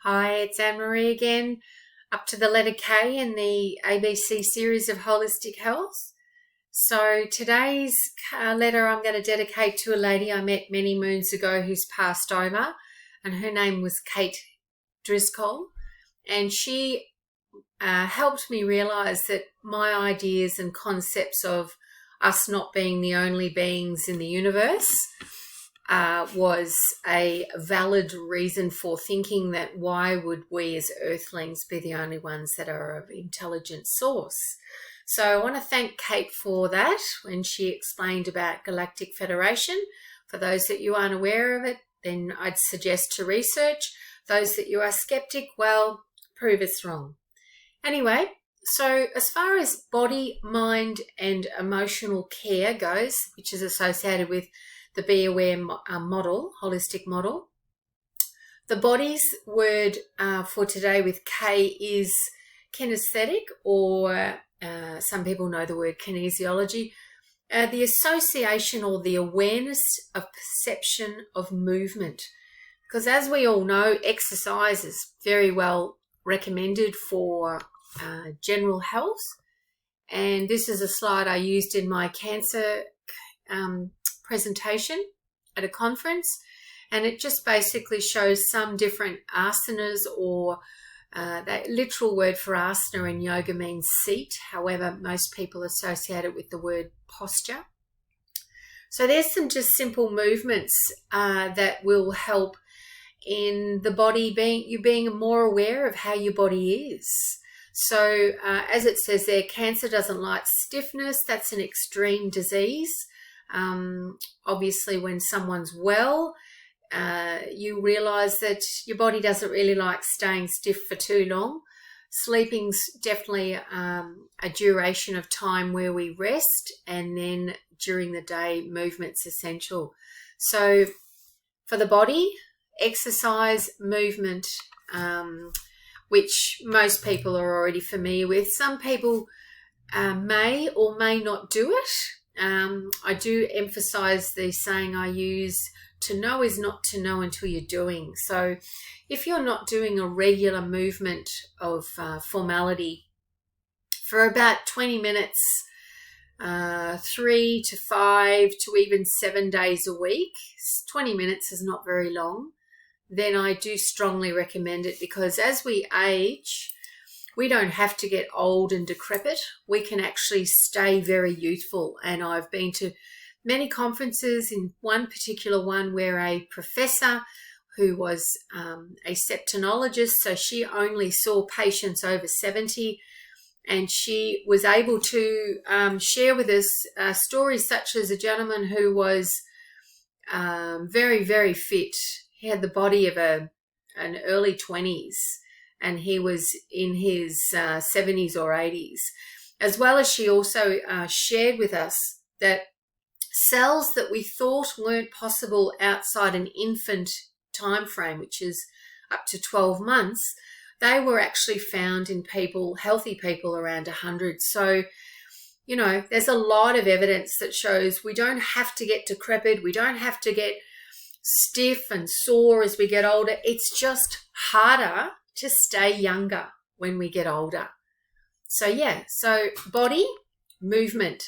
Hi, it's Anne-Marie again, up to the letter K in the ABC series of Holistic Health. So today's letter I'm going to dedicate to a lady I met many moons ago who's passed over, and her name was Kate Driscoll, and she helped me realise that my ideas and concepts of us not being the only beings in the universe was a valid reason for thinking that why would we as earthlings be the only ones that are of intelligent source. So I want to thank Kate for that when she explained about Galactic Federation. For those that you aren't aware of it, then I'd suggest to research. Those that you are skeptic, well, prove us wrong. Anyway, so as far as body, mind and emotional care goes, which is associated with the Be Aware model, holistic model, the body's word for today with K is kinesthetic, or some people know the word kinesiology, the association or the awareness of perception of movement. Because as we all know, exercise is very well recommended for general health. And this is a slide I used in my cancer presentation at a conference, and it just basically shows some different asanas, or that literal word for asana in yoga means seat. However, most people associate it with the word posture. So there's some just simple movements that will help in the body being more aware of how your body is. So as it says there, cancer doesn't like stiffness. That's an extreme disease. Obviously when someone's well, you realize that your body doesn't really like staying stiff for too long. Sleeping's definitely a duration of time where we rest, and then during the day movement's essential. So for the body, exercise, movement, which most people are already familiar with. Some people may or may not do it. I do emphasize the saying I use, to know is not to know until you're doing. So if you're not doing a regular movement of formality for about 20 minutes, 3 to 5 to even 7 days a week, 20 minutes is not very long, then I do strongly recommend it, because as we age, we don't have to get old and decrepit. We can actually stay very youthful. And I've been to many conferences, in one particular one where a professor who was a septonologist, so she only saw patients over 70, and she was able to share with us stories such as a gentleman who was very, very fit. He had the body of an early 20s, and he was in his 70s or 80s. As well as she also shared with us that cells that we thought weren't possible outside an infant time frame, which is up to 12 months, they were actually found in people, healthy people around 100. So, you know, there's a lot of evidence that shows we don't have to get decrepit. We don't have to get stiff and sore as we get older. It's just harder to stay younger when we get older. So yeah, so body, movement,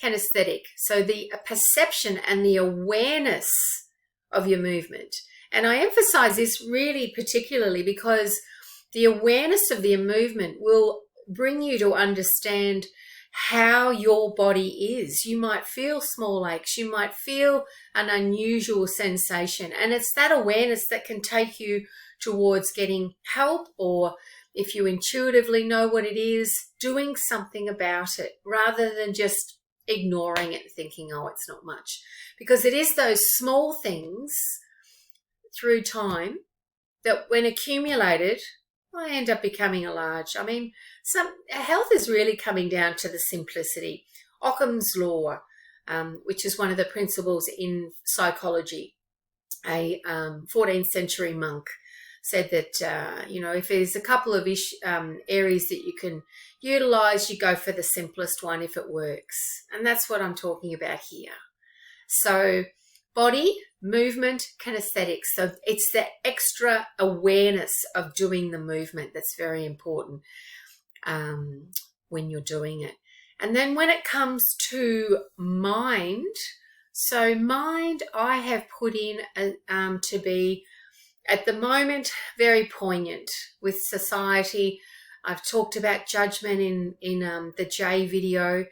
kinesthetic. So the perception and the awareness of your movement. And I emphasize this really particularly because the awareness of the movement will bring you to understand how your body is. You might feel small aches, you might feel an unusual sensation, and it's that awareness that can take you towards getting help, or if you intuitively know what it is, doing something about it rather than just ignoring it, thinking, oh, it's not much. Because it is those small things through time that when accumulated, I end up becoming a large. I mean, health is really coming down to the simplicity. Occam's law, which is one of the principles in psychology, a 14th century monk said that, if there's a couple of areas that you can utilize, you go for the simplest one if it works. And that's what I'm talking about here. So body, movement, kinesthetics. So it's the extra awareness of doing the movement that's very important when you're doing it. And then when it comes to mind, so mind I have put in to be, at the moment, very poignant with society. I've talked about judgment in the J video.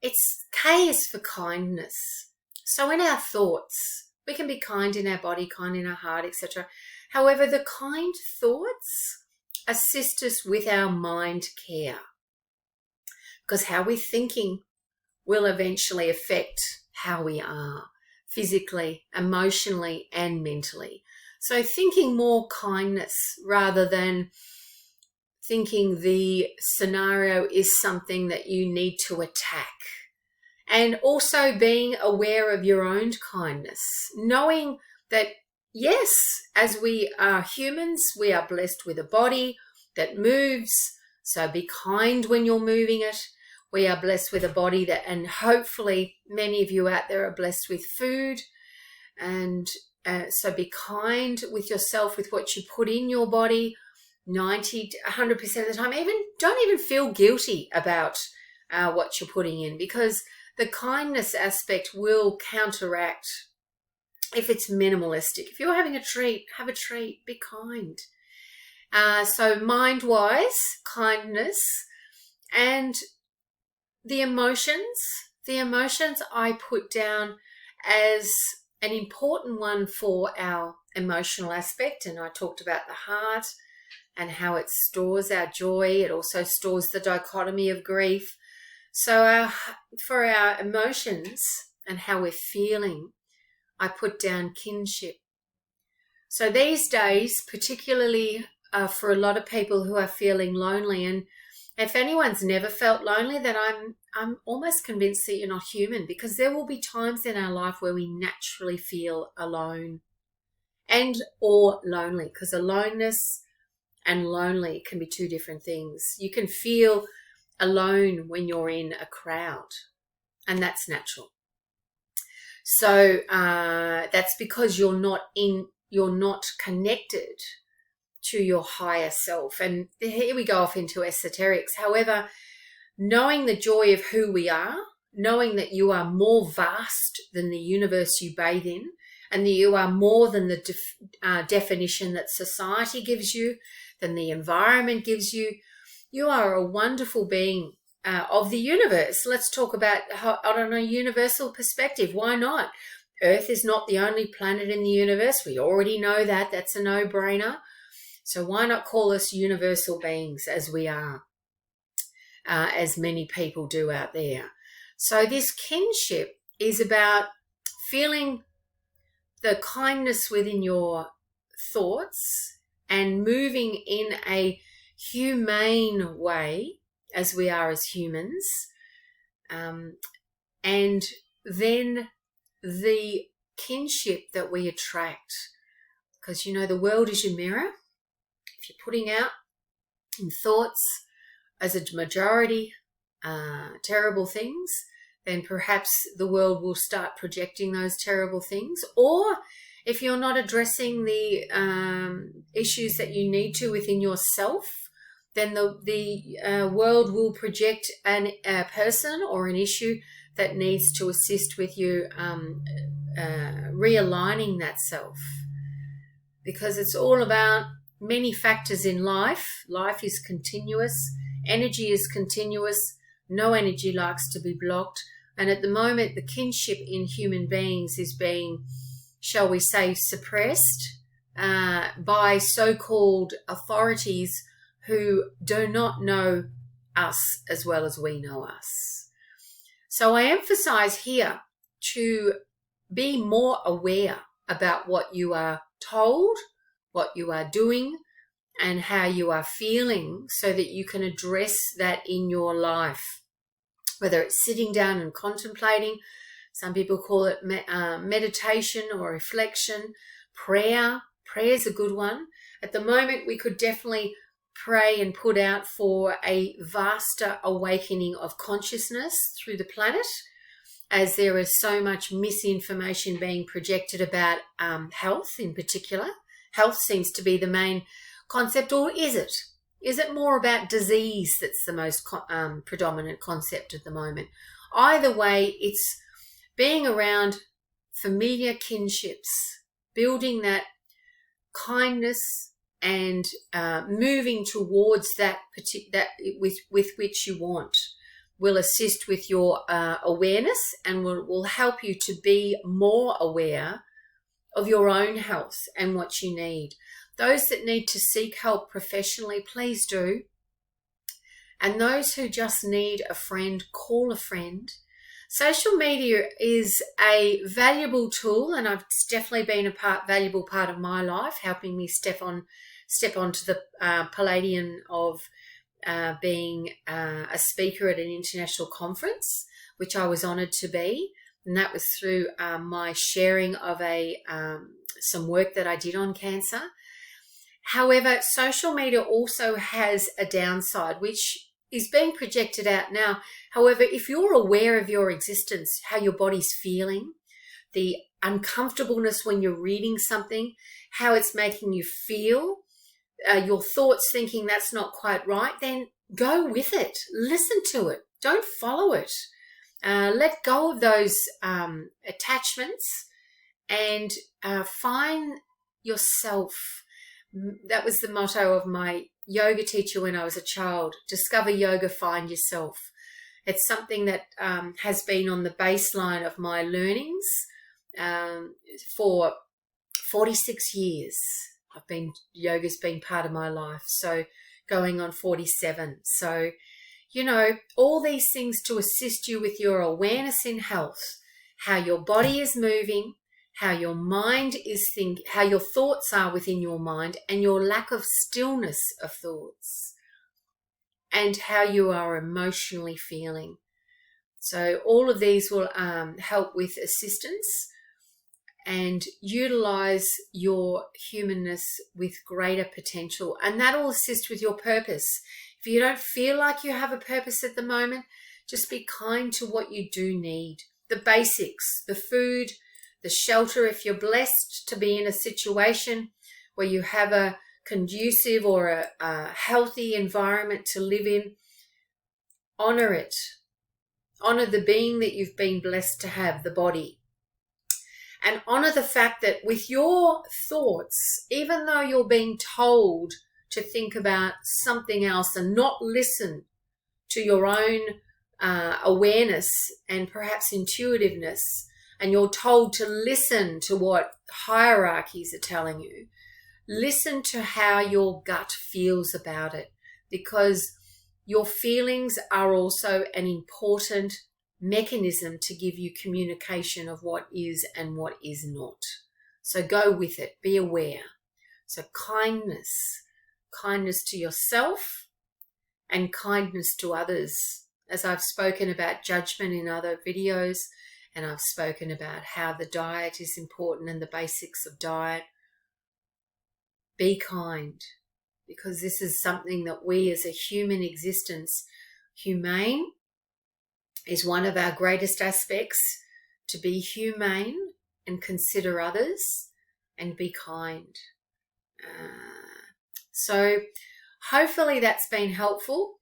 It's K is for kindness. So in our thoughts, we can be kind in our body, kind in our heart, etc. However, the kind thoughts assist us with our mind care, because how we're thinking will eventually affect how we are physically, emotionally, and mentally. So thinking more kindness rather than thinking the scenario is something that you need to attack. And also being aware of your own kindness, knowing that, yes, as we are humans, we are blessed with a body that moves. So be kind when you're moving it. We are blessed with a body that, and hopefully many of you out there are blessed with food. And so be kind with yourself, with what you put in your body 90 to 100% of the time. Don't even feel guilty about what you're putting in, because the kindness aspect will counteract if it's minimalistic. If you're having a treat, have a treat, be kind. So mind-wise, kindness. And the emotions I put down as an important one for our emotional aspect. And I talked about the heart and how it stores our joy. It also stores the dichotomy of grief. So for our emotions and how we're feeling, I put down kinship. So these days, particularly for a lot of people who are feeling lonely, and if anyone's never felt lonely, then I'm almost convinced that you're not human, because there will be times in our life where we naturally feel alone and or lonely, because aloneness and lonely can be two different things. You can feel alone when you're in a crowd, and that's natural. So that's because you're not connected to your higher self. And here we go off into esoterics. However, knowing the joy of who we are, knowing that you are more vast than the universe you bathe in, and that you are more than the definition that society gives you, than the environment gives you. You are a wonderful being of the universe. Let's talk about, on a universal perspective. Why not? Earth is not the only planet in the universe. We already know that. That's a no-brainer. So why not call us universal beings, as we are, as many people do out there. So this kinship is about feeling the kindness within your thoughts and moving in a humane way, as we are as humans, and then the kinship that we attract, because the world is your mirror. If you're putting out in thoughts as a majority terrible things, then perhaps the world will start projecting those terrible things. Or if you're not addressing the issues that you need to within yourself, then the world will project a person or an issue that needs to assist with you realigning that self. Because it's all about many factors in life. Life is continuous. Energy is continuous. No energy likes to be blocked. And at the moment, the kinship in human beings is being, shall we say, suppressed by so-called authorities who do not know us as well as we know us. So I emphasize here to be more aware about what you are told, what you are doing, and how you are feeling, so that you can address that in your life. Whether it's sitting down and contemplating, some people call it meditation or reflection, prayer. Prayer is a good one. At the moment, we could definitely pray and put out for a vaster awakening of consciousness through the planet. as there is so much misinformation being projected about health in particular. Health seems to be the main concept, or is it? Is it more about disease that's the most predominant concept at the moment? Either way, it's being around familiar kinships, building that kindness and moving towards that with which you want will assist with your awareness and will help you to be more aware of your own health and what you need. Those that need to seek help professionally, please do. And those who just need a friend, call a friend. Social media is a valuable tool, and it's definitely been a valuable part of my life, helping me step onto the Palladium of being a speaker at an international conference, which I was honoured to be. And that was through my sharing of some work that I did on cancer. However, social media also has a downside, which is being projected out now. However, if you're aware of your existence, how your body's feeling, the uncomfortableness when you're reading something, how it's making you feel, your thoughts thinking that's not quite right, then go with it. Listen to it. Don't follow it. Let go of those attachments and find yourself. That was the motto of my yoga teacher when I was a child. Discover yoga, find yourself. It's something that has been on the baseline of my learnings for 46 years. Yoga's been part of my life, so going on 47. So, all these things to assist you with your awareness in health, how your body is moving, how your mind is how your thoughts are within your mind, and your lack of stillness of thoughts, and how you are emotionally feeling. So all of these will help with assistance and utilize your humanness with greater potential, and that will assist with your purpose. If you don't feel like you have a purpose at the moment, just be kind to what you do need. The basics, the food, the shelter. If you're blessed to be in a situation where you have a conducive or a healthy environment to live in, honor it. Honor the being that you've been blessed to have, the body. And honor the fact that with your thoughts, even though you're being told to think about something else and not listen to your own awareness and perhaps intuitiveness, and you're told to listen to what hierarchies are telling you, listen to how your gut feels about it, because your feelings are also an important mechanism to give you communication of what is and what is not. So go with it, be aware. So kindness to yourself and kindness to others. As I've spoken about judgment in other videos, and I've spoken about how the diet is important and the basics of diet. Be kind, because this is something that we as a human existence, humane is one of our greatest aspects, to be humane and consider others and be kind. So hopefully that's been helpful.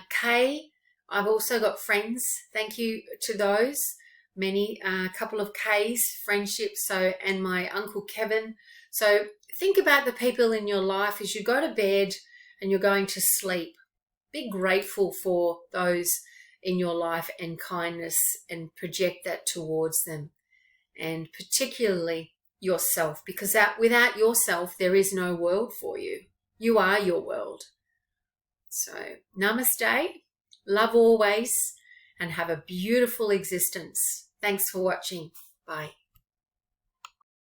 Kay, I've also got friends. Thank you to those. Many, a couple of K's, friendships, and my Uncle Kevin. So think about the people in your life as you go to bed and you're going to sleep. Be grateful for those in your life and kindness, and project that towards them. And particularly yourself, because without yourself, there is no world for you. You are your world. So namaste, love always, and have a beautiful existence. Thanks for watching. Bye.